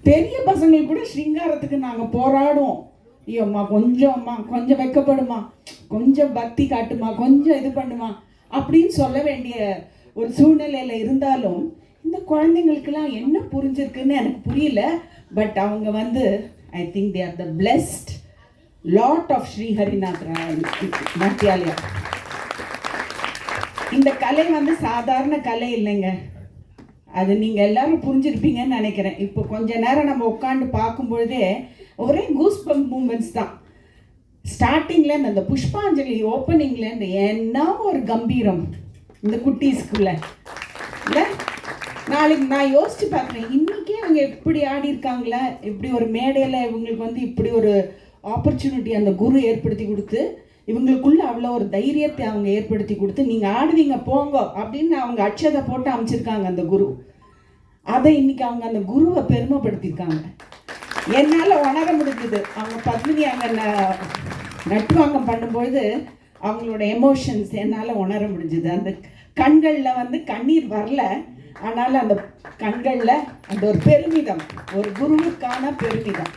பெரிய பசங்களுக்கு கூட ஸ்ரீங்காரத்துக்கு நாங்கள் போராடுவோம். ஐயோம்மா கொஞ்சம் வைக்கப்படுமா, கொஞ்சம் பக்தி காட்டுமா, கொஞ்சம் இது பண்ணுமா அப்படின்னு சொல்ல வேண்டிய ஒரு சூழ்நிலையில் இருந்தாலும் இந்த குழந்தைங்களுக்கெல்லாம் என்ன புரிஞ்சிருக்குன்னு எனக்கு புரியல. பட் அவங்க வந்து I think they are the blessed lot of Sri Harinath Natyalaya. இந்த கலை வந்து சாதாரண கலை இல்லைங்க. அது நீங்கள் எல்லாரும் புரிஞ்சிருப்பீங்கன்னு நினைக்கிறேன். இப்போ கொஞ்ச நேரம் நம்ம உட்காந்து பார்க்கும்பொழுதே ஒரே கூஸ் பம்ப் மூமெண்ட்ஸ் தான். ஸ்டார்டிங்லேருந்து அந்த புஷ்பாஞ்சலி ஓப்பனிங்லேருந்து என்ன ஒரு கம்பீரம் இந்த குட்டீஸ்குள்ள இல்லை. நாளைக்கு நான் யோசித்து பார்க்குறேன், இன்றைக்கே இவங்க எப்படி ஆடி இருக்காங்களா, இப்படி ஒரு மேடையில் இவங்களுக்கு வந்து இப்படி ஒரு ஆப்பர்ச்சுனிட்டி அந்த குரு ஏற்படுத்தி கொடுத்து இவங்களுக்குள்ள அவ்வளோ ஒரு தைரியத்தை அவங்க ஏற்படுத்தி கொடுத்து நீங்கள் ஆடுவீங்க போங்க அப்படின்னு அவங்க அட்சதை போட்டு அமைச்சிருக்காங்க அந்த குரு. அதை இன்னைக்கு அவங்க அந்த குருவை பெருமைப்படுத்தியிருக்காங்க. என்னால் உணர முடிஞ்சுது. அவங்க பத்மினி அங்கே நட்டுவாங்கம் பண்ணும்பொழுது அவங்களோட எமோஷன்ஸ் என்னால் உணர முடிஞ்சுது. அந்த கண்களில் வந்து கண்ணீர் வரல, ஆனால் அந்த கண்களில் அந்த ஒரு பெருமிதம், ஒரு குருவுக்கான பெருமிதம்.